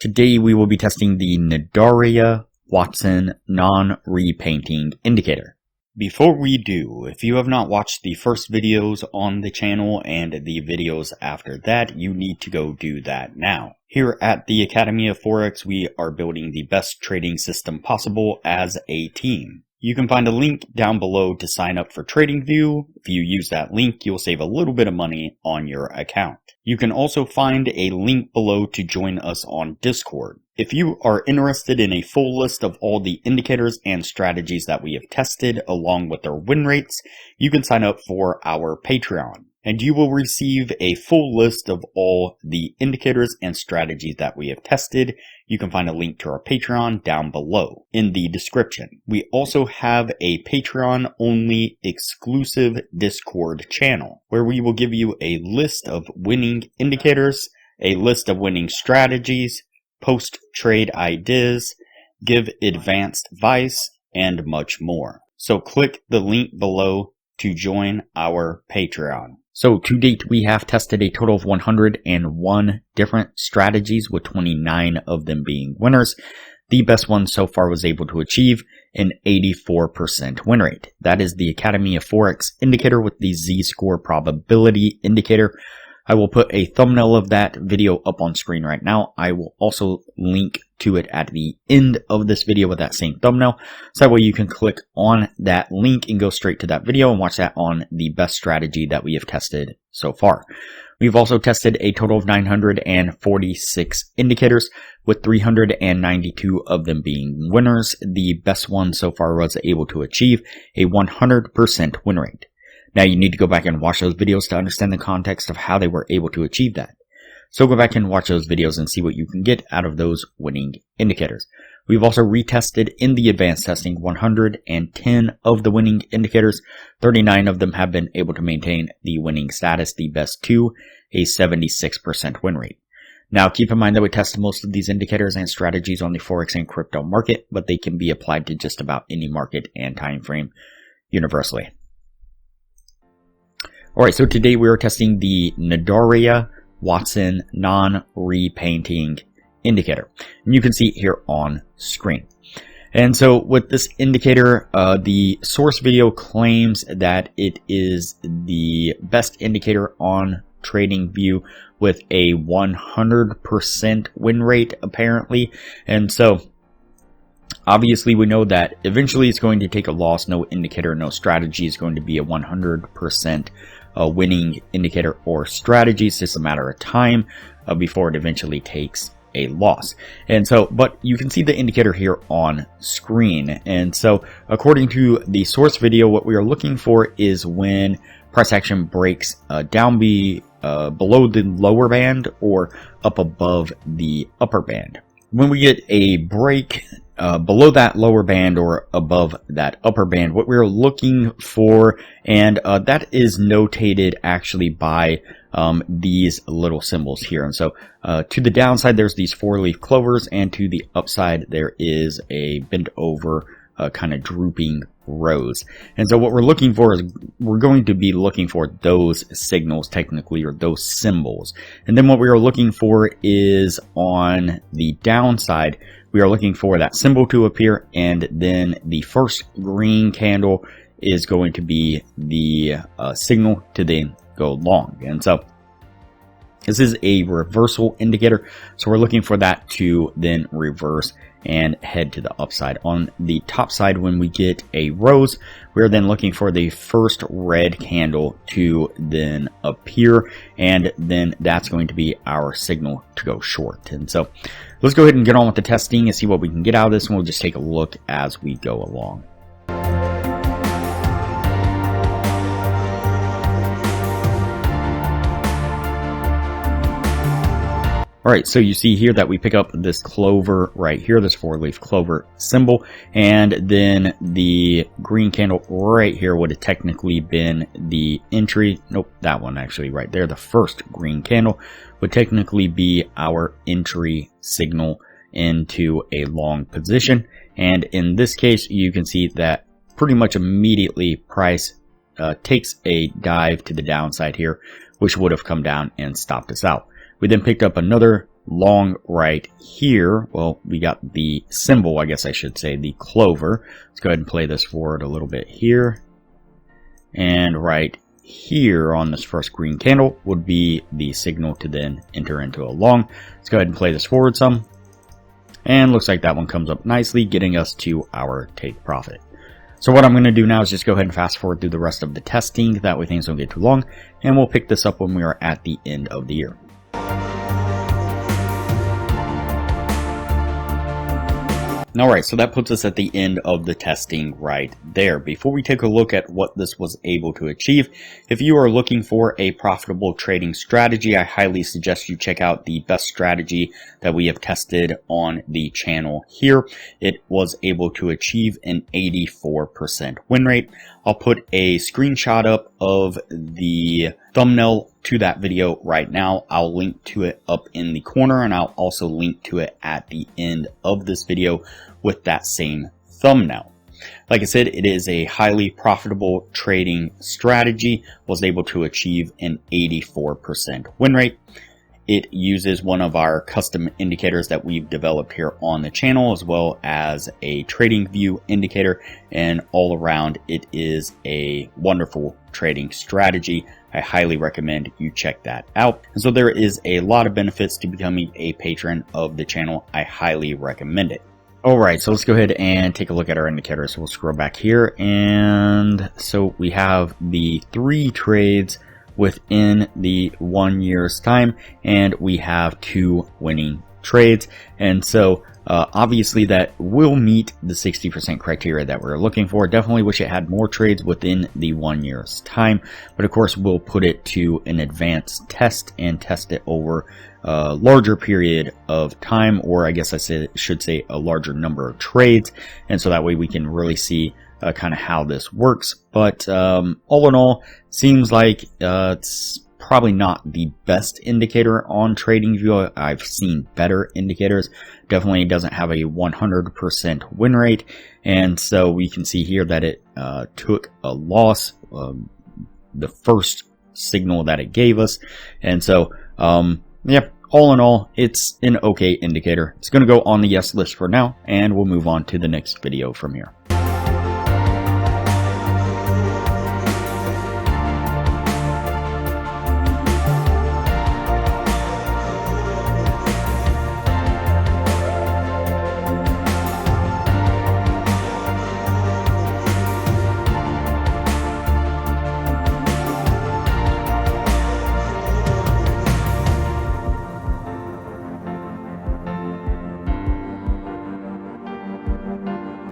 Today we will be testing the Nadaraya Watson non-repainting indicator. Before we do, if you have not watched the first videos on the channel and the videos after that, you need to go do that now. Here at the Academy of Forex, we are building the best trading system possible as a team. You can find a link down below to sign up for TradingView. If you use that link, you'll save a little bit of money on your account. You can also find a link below to join us on Discord. If you are interested in a full list of all the indicators and strategies that we have tested along with their win rates, you can sign up for our Patreon. And you will receive a full list of all the indicators and strategies that we have tested. You can find a link to our Patreon down below in the description. We also have a Patreon-only exclusive Discord channel where we will give you a list of winning indicators, a list of winning strategies, post trade ideas, give advanced advice, and much more. So click the link below to join our Patreon. So to date, we have tested a total of 101 different strategies, with 29 of them being winners. The best one so far was able to achieve an 84% win rate. That is the Academy of Forex indicator with the Z-score probability indicator. I will put a thumbnail of that video up on screen right now. I will also link to it at the end of this video with that same thumbnail. So that way you can click on that link and go straight to that video and watch that on the best strategy that we have tested so far. We've also tested a total of 946 indicators, with 392 of them being winners. The best one so far was able to achieve a 100% win rate. Now you need to go back and watch those videos to understand the context of how they were able to achieve that. So go back and watch those videos and see what you can get out of those winning indicators. We've also retested in the advanced testing 110 of the winning indicators. 39 of them have been able to maintain the winning status, the best two, a 76% win rate. Now keep in mind that we tested most of these indicators and strategies on the Forex and crypto market, but they can be applied to just about any market and time frame universally. Alright, so today we are testing the Nadaraya Watson non-repainting indicator. And you can see it here on screen. And so with this indicator, the source video claims that it is the best indicator on TradingView with a 100% win rate apparently. And so obviously we know that eventually it's going to take a loss. No indicator, no strategy is going to be a 100% winning indicator or strategy. It's just a matter of time before it eventually takes a loss. And so, but you can see the indicator here on screen. And so according to the source video, what we are looking for is when price action breaks down below the lower band or up above the upper band. When we get a break below that lower band or above that upper band, what we're looking for, and that is notated actually by these little symbols here. And so to the downside there's these 4-leaf clovers, and to the upside there is a bent over kind of drooping rose. And so what we're looking for is we're going to be looking for those signals technically, or those symbols. And then what we are looking for is on the downside, we are looking for that symbol to appear, and then the first green candle is going to be the signal to then go long. And so this is a reversal indicator, so we're looking for that to then reverse and head to the upside. On the top side, when we get a rose, we're then looking for the first red candle to then appear, and then that's going to be our signal to go short. And so let's go ahead and get on with the testing and see what we can get out of this, and we'll just take a look as we go along. Alright, so you see here that we pick up this clover right here, this 4-leaf clover symbol, and then the green candle right here would have technically been the entry. Nope, that one actually right there, the first green candle would technically be our entry signal into a long position. And in this case, you can see that pretty much immediately price takes a dive to the downside here, which would have come down and stopped us out. We then picked up another long right here. Well, we got the symbol, I guess I should say, the clover. Let's go ahead and play this forward a little bit here. And right here on this first green candle would be the signal to then enter into a long. Let's go ahead and play this forward some. And looks like that one comes up nicely, getting us to our take profit. So what I'm going to do now is just go ahead and fast forward through the rest of the testing. That way things don't get too long. And we'll pick this up when we are at the end of the year. Alright, so that puts us at the end of the testing right there. Before we take a look at what this was able to achieve, if you are looking for a profitable trading strategy, I highly suggest you check out the best strategy that we have tested on the channel here. It was able to achieve an 84% win rate. I'll put a screenshot up of the thumbnail to that video right now. I'll link to it up in the corner, and I'll also link to it at the end of this video with that same thumbnail. Like I said, it is a highly profitable trading strategy. Was able to achieve an 84% win rate. It uses one of our custom indicators that we've developed here on the channel, as well as a TradingView indicator, and all around it is a wonderful trading strategy. I highly recommend you check that out. And so there is a lot of benefits to becoming a patron of the channel. I highly recommend it. Alright, so let's go ahead and take a look at our indicators. So we'll scroll back here, and so we have the 3 trades within the 1 year's time, and we have 2 winning trades. And so obviously that will meet the 60% criteria that we're looking for. Definitely wish it had more trades within the 1 year's time, but of course we'll put it to an advanced test and test it over a larger period of time, or I guess I should say a larger number of trades, and so that way we can really see kind of how this works. But all in all, seems like it's probably not the best indicator on TradingView. I've seen better indicators. Definitely doesn't have a 100% win rate, and so we can see here that it took a loss, the first signal that it gave us. And so yeah, all in all, it's an okay indicator. It's going to go on the yes list for now, and we'll move on to the next video from here.